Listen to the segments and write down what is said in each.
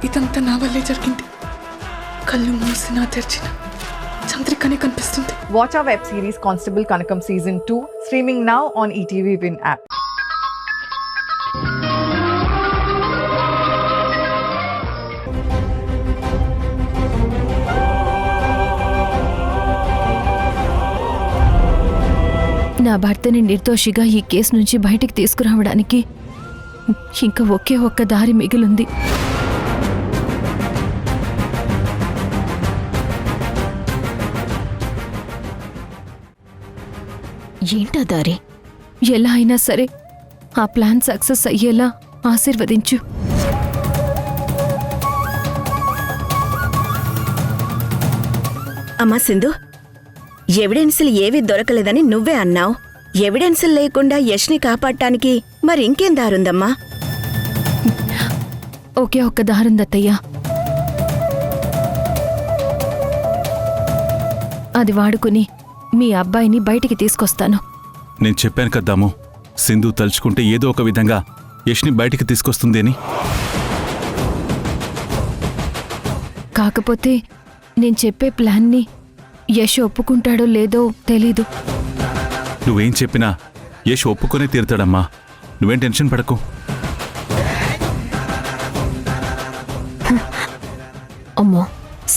ఇదంతా నా వల్లే జరిగింది. కళ్ళు మూసినా తెరిచిన చంద్రికనే కనిపిస్తుంది. Watch our web series Constable Kanakam Season 2 streaming now on ETV Win app. నా భర్తని నిర్దోషిగా ఈ కేసు నుంచి బయటికి తీసుకురావడానికి ఇంకా ఒకే ఒక్క దారి మిగిలింది. ఏంటా దారి? ఎలా అయినా సరే ఆ ప్లాన్ సక్సెస్ అయ్యేలా ఆశీర్వదించు. అమ్మా సింధు, ఎవిడెన్సులు ఏవీ దొరకలేదని నువ్వే అన్నావు. ఎవిడెన్సులు లేకుండా యష్ని కాపాడటానికి మరింకేం దారుందమ్మా? ఒకే ఒక్క దారుందత్తయ్యా. అది వాడుకుని మీ అబ్బాయిని బయటికి తీసుకొస్తాను. నేను చెప్పాను కద్దాము, సింధు తలుచుకుంటే ఏదో ఒక విధంగా యష్ని బయటికి తీసుకొస్తుంది అని. కాకపోతే నేను చెప్పే ప్లాన్ని యశ్ ఒప్పుకుంటాడో లేదో తెలీదు. నువ్వేం చెప్పినా యష్ ఒప్పుకొనే తీరుతాడమ్మా, నువ్వేం టెన్షన్ పడకు. అమ్మో,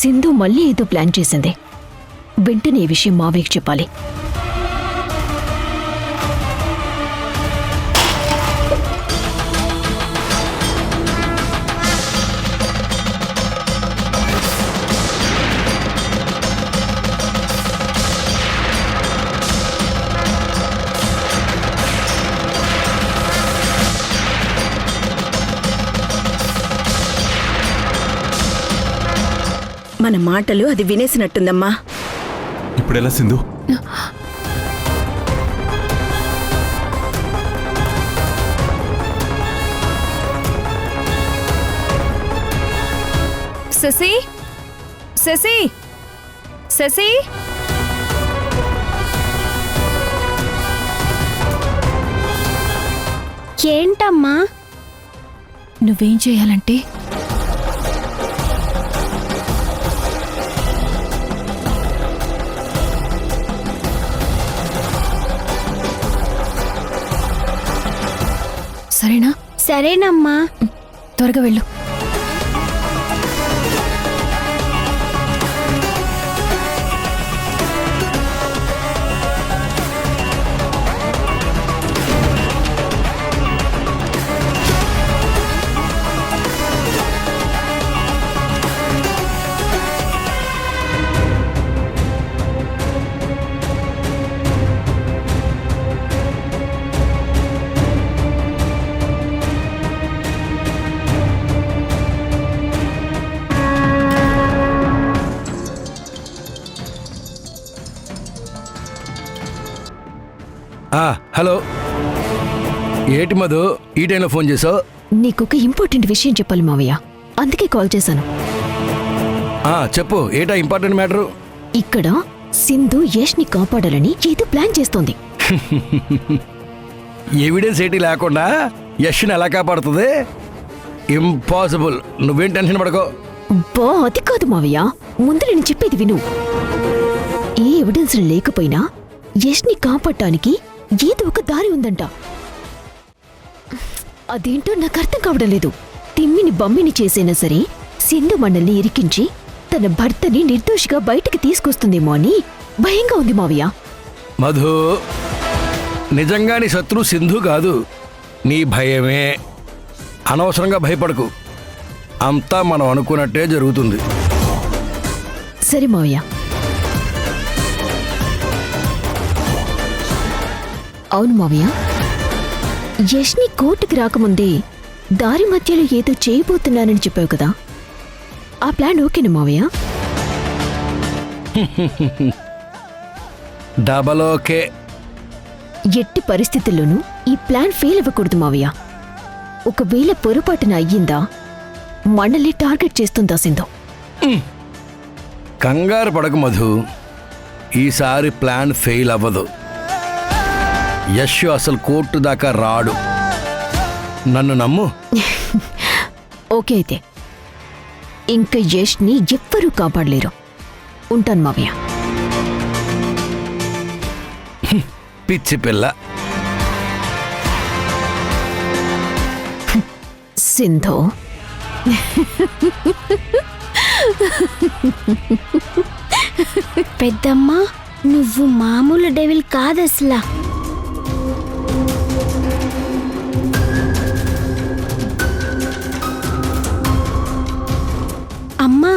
సింధు మళ్ళీ ఏదో ప్లాన్ చేసింది. వెంటనే ఈ విషయం మావయ్యకి చెప్పాలి. మన మాటలు అది వినేసినట్టుందమ్మా. ఇప్పుడెలా సింధు? శశి, శశి, శశి, ఏంటమ్మా? నువ్వేం చేయాలంటే సరేనా? సరేనమ్మా. త్వరగా వెళ్ళు. హలో, ఏటి మధు ఈ టైంలో ఫోన్ చేసావు? నీకొక ఇంపార్టెంట్ విషయం చెప్పాలి మావయ్య, అందుకే కాల్ చేశాను. చెప్పు, ఏటా ఇంపార్టెంట్ మ్యాటరు? ఇక్కడ సింధు యష్ని కాపాడాలని ఏదో ప్లాన్ చేస్తోంది. ఎవిడెన్స్ ఏటి లేకుండా యష్ని ఎలా కాపాడుతుంది? ఇంపాసిబుల్. నువ్వేం టెన్షన్ పడకో. బా, అది కాదు మావయ్య, ముందు నేను చెప్పేది విను. ఏ ఎవిడెన్స్ లేకపోయినా యష్ని కాపాడటానికి ఏదో ఒక దారి ఉందంట. అదేంటో నాకు అర్థం కావడం లేదు. తిమ్మిని బమ్మిని చేసైనా సరే సింధు మనల్ని ఇరికించి తన భర్తని నిర్దోషిగా బయటికి తీసుకొస్తుందేమో అని భయంగా ఉంది మావయ్య. మధు, నిజంగా నీ శత్రు సింధు కాదు, నీ భయమే. అనవసరంగా భయపడకు, అంతా మనం అనుకున్నట్టే జరుగుతుంది. సరే మావయ్య. అవును మావయ్య, యష్ని కోర్టుకి రాకముందే దారి మధ్యలో ఏదో చేయబోతున్నానని చెప్పావు కదా, ఆ ప్లాన్ ఓకేనా మావయ్య? Double okay. ఎట్టి పరిస్థితుల్లోనూ ఈ ప్లాన్ ఫెయిల్ అవ్వకూడదు మావయ్య. ఒకవేళ పొరపాటున అయ్యిందా మనల్ని టార్గెట్ చేస్తుందా సింధు? కంగారు పడకు మధు, ఈసారి ప్లాన్ ఫెయిల్ అవ్వదు. యశ్ అసలు కోర్టు దాకా రాడు, నన్ను నమ్ము. ఓకే అయితే ఇంక యష్ని ఎవ్వరూ కాపాడలేరు. ఉంటాను మావయ్య. పిచ్చి పిల్ల. సింధు, పెద్దమ్మ, నువ్వు మామూలు డెవిల్ కాదసలా. అమ్మా,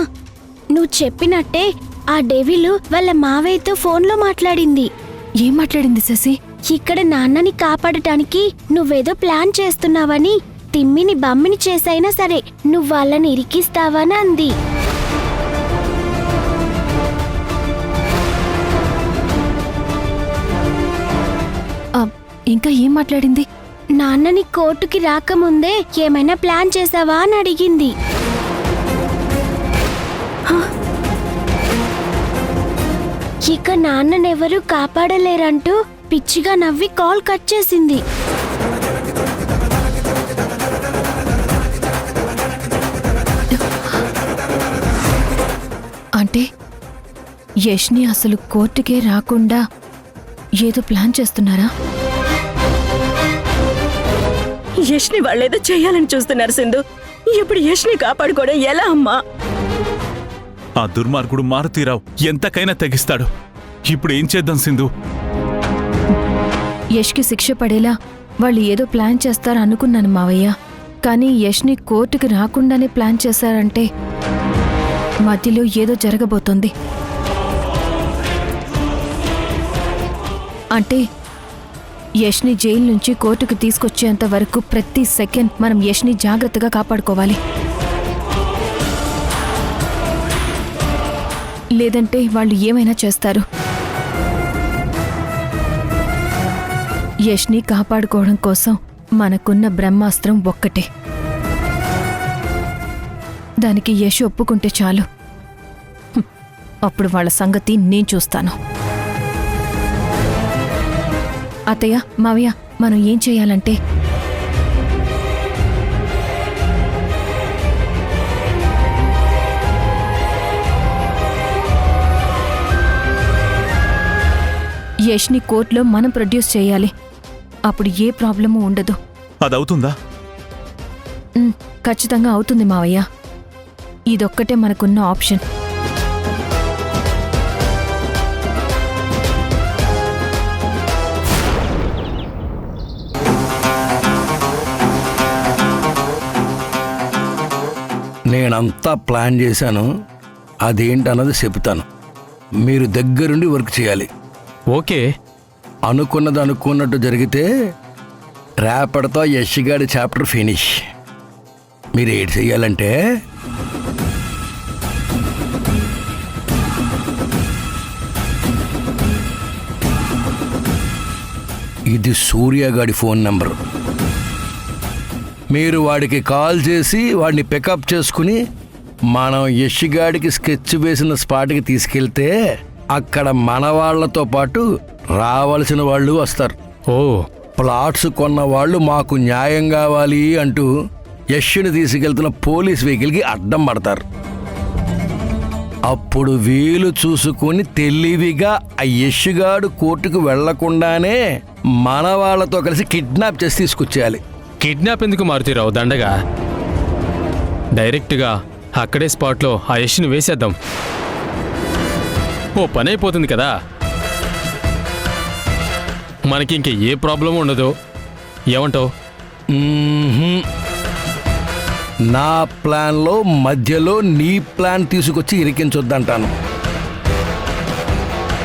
నువ్వు చెప్పినట్టే ఆ డెవిల్ వాళ్ళ మావయ్యతో ఫోన్లో మాట్లాడింది. ఏం మాట్లాడింది శశి? ఇక్కడ నాన్నని కాపాడటానికి నువ్వేదో ప్లాన్ చేస్తున్నావని, తిమ్మిని బమ్మిని చేసైనా సరే నువ్వు వాళ్ళని ఇరికిస్తావని అంది. ఇంకా ఏం మాట్లాడింది? నాన్నని కోర్టుకి రాకముందే ఏమైనా ప్లాన్ చేసావా అని అడిగింది. ఇక నాన్ననెవరూ కాపాడలేరంటూ పిచ్చిగా నవ్వి కాల్ కట్ చేసింది. అంటే యష్ని అసలు కోర్టుకే రాకుండా ఏదో ప్లాన్ చేస్తున్నారా? యష్ని వాళ్ళేదో చేయాలని చూస్తున్నారు సింధు. ఇప్పుడు యష్ని కాపాడుకోవడం ఎలా అమ్మా? ఆ దుర్మార్గుడు మారుతీరావు ఎంతకైనా తెగిస్తాడు. ఇప్పుడు ఏం చేద్దాం సింధు? యష్కి శిక్ష పడేలా వాళ్ళు ఏదో ప్లాన్ చేస్తారు అనుకున్నాను మావయ్య. కానీ యష్ని కోర్టుకి రాకుండానే ప్లాన్ చేశారంటే మధ్యలో ఏదో జరగబోతోంది. అంటే యష్ని జైలు నుంచి కోర్టుకు తీసుకొచ్చేంత వరకు ప్రతి సెకండ్ మనం యష్ని జాగ్రత్తగా కాపాడుకోవాలి. లేదంటే వాళ్ళు ఏమైనా చేస్తారు. యష్ని కాపాడుకోవడం కోసం మనకున్న బ్రహ్మాస్త్రం ఒక్కటే. దానికి యష్ ఒప్పుకుంటే చాలు. అప్పుడు వాళ్ళ సంగతి నేను చూస్తాను. అత్తయ్య, మావయ్య, మనం ఏం చేయాలంటే యష్ని కోర్టులో మనం ప్రొడ్యూస్ చేయాలి. అప్పుడు ఏ ప్రాబ్లము ఉండదు. అదవుతుందా? ఖచ్చితంగా అవుతుంది మావయ్య. ఇదొక్కటే మనకున్న ఆప్షన్. నేనంతా ప్లాన్ చేశాను. అదేంటన్నది చెప్తాను. మీరు దగ్గరుండి వర్క్ చేయాలి. ఓకే. అనుకున్నది అనుకున్నట్టు జరిగితే రేపటితో యష్గాడి చాప్టర్ ఫినిష్. మీరు ఏం చెయ్యాలంటే ఇది సూర్యగాడి ఫోన్ నంబరు. మీరు వాడికి కాల్ చేసి వాడిని పికప్ చేసుకుని మనం యష్గాడికి స్కెచ్ వేసిన స్పాట్కి తీసుకెళ్తే అక్కడ మన వాళ్లతో పాటు రావాల్సిన వాళ్ళు వస్తారు. ఓ, ప్లాట్స్ కొన్న వాళ్ళు మాకు న్యాయం కావాలి అంటూ యష్ని తీసుకెళ్తున్న పోలీస్ వెహికల్కి అడ్డం పడతారు. అప్పుడు వీలు చూసుకుని తెలివిగా ఆ యష్గాడు కోర్టుకు వెళ్లకుండానే మన వాళ్లతో కలిసి కిడ్నాప్ చేసి తీసుకొచ్చేయాలి. కిడ్నాప్ ఎందుకు మారుతీరావు? దండగా డైరెక్ట్గా అక్కడే స్పాట్లో ఆ యష్ని వేసేద్దాం. ఓ పని అయిపోతుంది కదా. మనకి ఇంక ఏ ప్రాబ్లం ఉండదు. ఏమంటావు? నా ప్లాన్లో మధ్యలో నీ ప్లాన్ తీసుకొచ్చి ఇరికించొద్దంటాను.